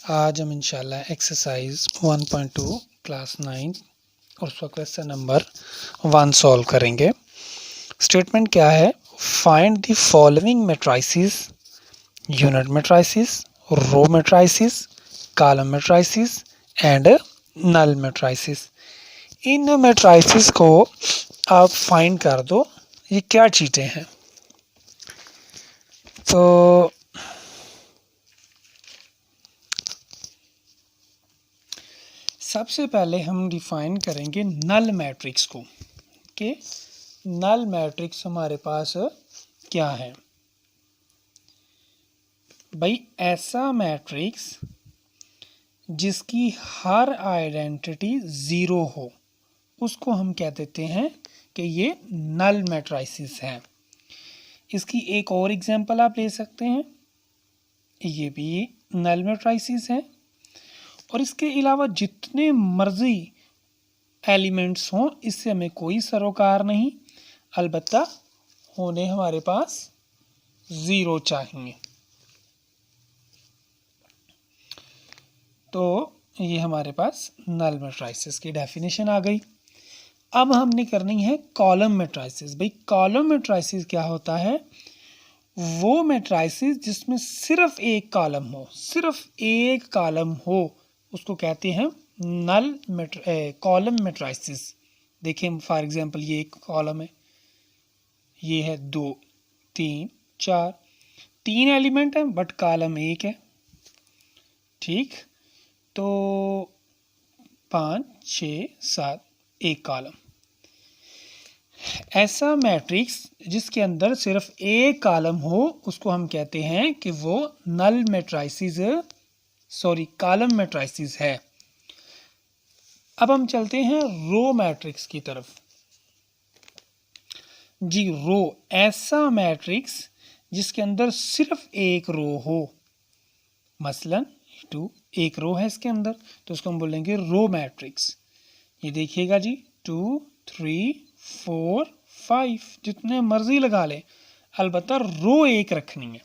आज हम इंशाल्लाह एक्सरसाइज 1.2 क्लास 9 और उसका क्वेश्चन नंबर 1 सॉल्व करेंगे। स्टेटमेंट क्या है? Find the following matrices: unit matrices, row matrices, column matrices and null matrices. इन मैट्रिसेस को आप फाइंड कर दो, ये क्या चीज़ें हैं। तो सबसे पहले हम डिफाइन करेंगे नल मैट्रिक्स को कि नल मैट्रिक्स हमारे पास क्या है। भाई ऐसा मैट्रिक्स जिसकी हर आइडेंटिटी ज़ीरो हो उसको हम कह देते हैं कि ये नल मैट्रिसेस है। इसकी एक और एग्जांपल आप ले सकते हैं, ये भी नल मैट्रिसेस है। और इसके अलावा जितने मर्जी एलिमेंट्स हों इससे हमें कोई सरोकार नहीं, अलबत्ता होने हमारे पास ज़ीरो चाहिए। तो ये हमारे पास नल मैट्रिसेस की डेफिनेशन आ गई। अब हमने करनी है कॉलम मैट्रिसेस। भाई कॉलम मैट्रिसेस क्या होता है? वो मैट्रिसेस जिसमें सिर्फ एक कॉलम हो, सिर्फ एक कॉलम हो, उसको कहते हैं नल कॉलम मैट्रिसेस। देखिए फॉर एग्जांपल ये एक कॉलम है, ये है 2 3 4, 3 एलिमेंट हैं बट कॉलम एक है। ठीक, तो 5 6 7 एक कॉलम। ऐसा मैट्रिक्स जिसके अंदर सिर्फ एक कॉलम हो उसको हम कहते हैं कि वो नल मैट्रिसेस कॉलम मैट्रिसेस है। अब हम चलते हैं रो मैट्रिक्स की तरफ। जी रो, ऐसा मैट्रिक्स जिसके अंदर सिर्फ एक रो हो, मसलन 2 एक रो है इसके अंदर, तो उसको हम बोलेंगे रो मैट्रिक्स। ये देखिएगा जी 2 3 4 5 जितने मर्जी लगा लें, अलबत्ता रो एक रखनी है।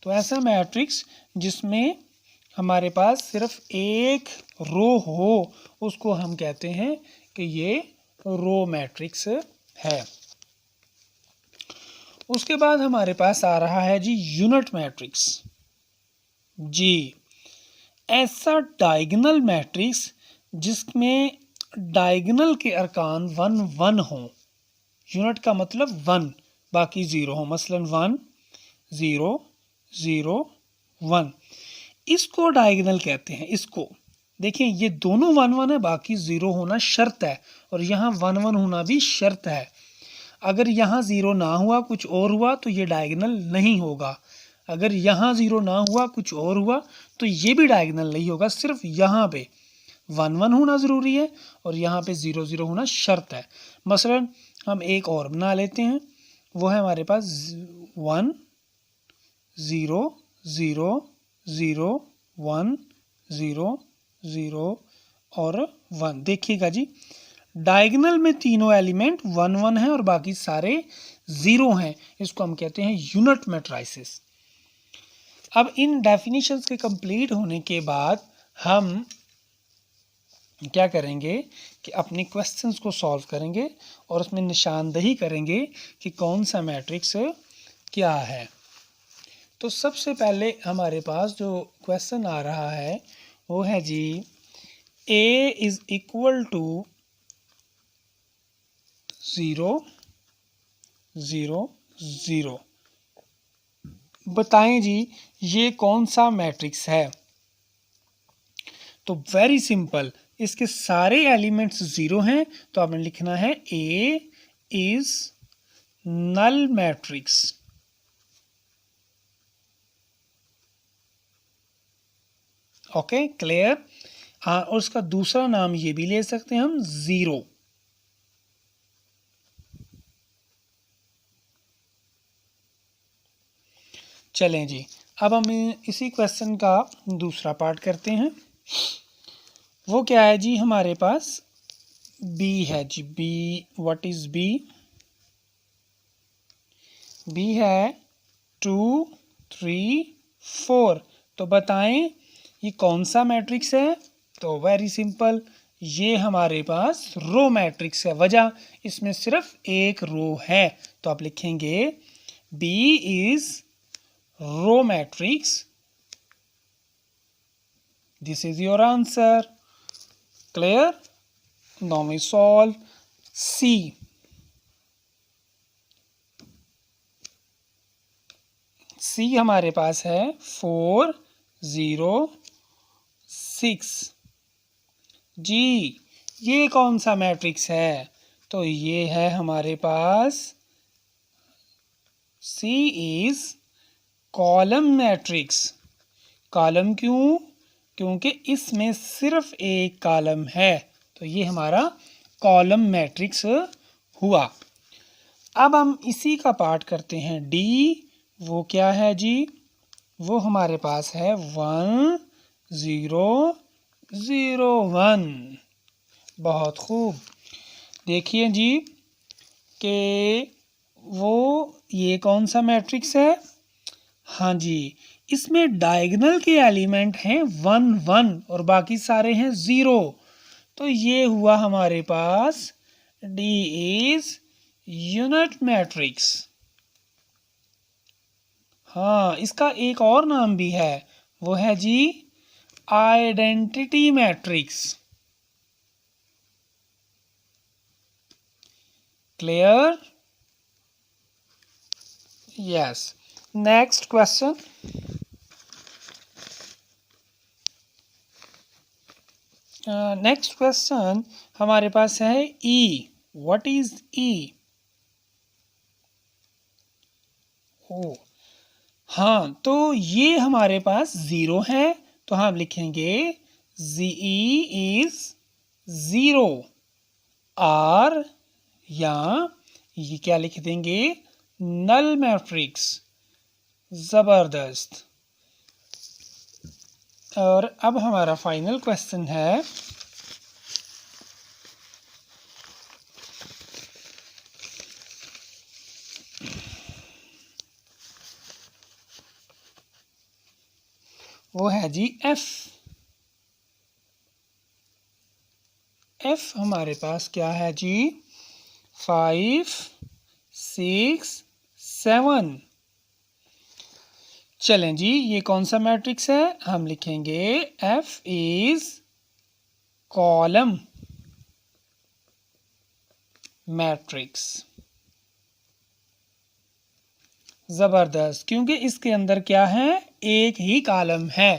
तो ऐसा मैट्रिक्स जिसमें हमारे पास सिर्फ एक रो हो उसको हम कहते हैं कि ये रो मैट्रिक्स है। उसके बाद हमारे पास आ रहा है जी यूनिट मैट्रिक्स। जी ऐसा डायगोनल मैट्रिक्स जिसमें डायगोनल के अरकान 1 1 हो। यूनिट का मतलब 1, बाकी 0 हो, मसलन 1 0 0 1, इसको डायगोनल कहते हैं। इसको देखिए ये दोनों 1 1 है, बाकी 0 होना शर्त है, और यहाँ 1 1 होना भी शर्त है। अगर यहाँ 0 ना हुआ कुछ और हुआ तो ये डायगोनल नहीं होगा। अगर यहाँ 0 ना हुआ कुछ और हुआ तो ये भी डायगोनल नहीं होगा। सिर्फ यहाँ पे 1 1 होना ज़रूरी है और यहाँ पे 0 0 होना शर्त है। मसलन हम एक और बना लेते हैं, वो है हमारे पास 1 0 0 0 1 0 0 और 1। देखिएगा जी डायगोनल में तीनों एलिमेंट 1 1 है और बाकी सारे 0 हैं। इसको हम कहते हैं यूनिट मैट्रिसेस। अब इन डेफिनेशंस के कंप्लीट होने के बाद हम क्या करेंगे कि अपने क्वेश्चंस को सॉल्व करेंगे और उसमें निशानदही करेंगे कि कौन सा मैट्रिक्स क्या है। तो सबसे पहले हमारे पास जो क्वेश्चन आ रहा है वो है जी A इज इक्वल टू 0 0 0। बताएं जी ये कौन सा मैट्रिक्स है। तो वेरी सिंपल, इसके सारे एलिमेंट्स 0 हैं, तो आपने लिखना है A is null matrix. Okay clear. हाँ, और उसका दूसरा नाम ये भी ले सकते हैं हम 0। चलें जी, अब हम इसी क्वेश्चन का दूसरा पार्ट करते हैं। वो क्या है जी, हमारे पास B है जी। B, what is B? B है 2 3 4। तो बताएं ये कौन सा मैट्रिक्स है? तो वेरी सिंपल, ये हमारे पास रो मैट्रिक्स है। वजह, इसमें सिर्फ एक रो है, तो आप लिखेंगे B is row matrix. This is your answer. Clear? Now we solve C। C हमारे पास है 4 0 6। जी, ये कौन सा मैट्रिक्स है? तो ये है हमारे पास C is column matrix. Column क्यों? क्योंकि इसमें सिर्फ एक कॉलम है, तो ये हमारा कॉलम मैट्रिक्स हुआ। अब हम इसी का पार्ट करते हैं D। वो क्या है जी? वो हमारे पास है 1 0 0 1। बहुत खूब। देखिए जी कि वो ये कौन सा मैट्रिक्स है? हाँ जी, इसमें डायगोनल के एलिमेंट हैं 1 1 और बाकी सारे हैं 0। तो ये हुआ हमारे पास D इज यूनिट मैट्रिक्स। हाँ, इसका एक और नाम भी है, वो है जी identity matrix. Clear? Yes. Next question. Next question हमारे पास है E। What is E? ओ हाँ, तो ये हमारे पास 0 है, तो हम लिखेंगे E इज 0। R या ये क्या लिख देंगे? Null matrix. जबरदस्त। और अब हमारा फाइनल क्वेश्चन है, वो है जी F। F हमारे पास क्या है जी? 5 6 7। चलें जी, ये कौन सा मैट्रिक्स है? हम लिखेंगे F इज कॉलम मैट्रिक्स। जबरदस्त, क्योंकि इसके अंदर क्या है? एक ही कॉलम है।